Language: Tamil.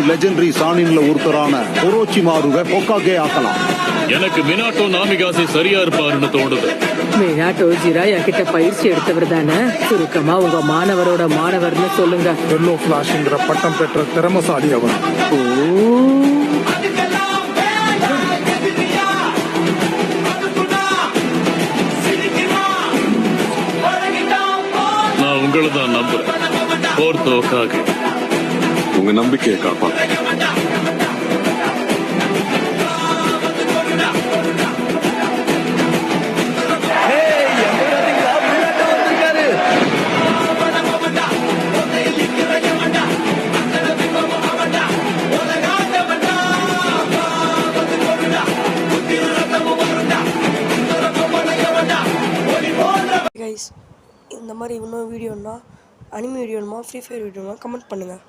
லெஜெண்டரி சாணின்ல ஒருத்தரான ஒரோச்சிமாருவை ஹோக்காகே ஆக்கலாம். எனக்கு மினாட்டோ நாமிகாசே சரியா இருப்பாருன்னு தோணுது. மினாட்டோ ஜிராயா கிட்ட பயிற்சி எடுத்தவர் தானே? சுருக்கமா உங்க மாணவரோட மாணவர்னு சொல்லுங்க. எல்லோ பிளாஷ்ங்கிற பட்டம் பெற்ற திறமசாலி அவர். நான் உங்களை தான் நம்புறேன். போர்த் ஹோக்காகே. உங்க நம்பிக்கையை காப்பாத்து. கைஸ், இந்த மாதிரி இன்னும் வீடியோன்னா அனிமே வீடியோமா ஃப்ரீ ஃபயர் வீடியோனா கமெண்ட் பண்ணுங்கள்.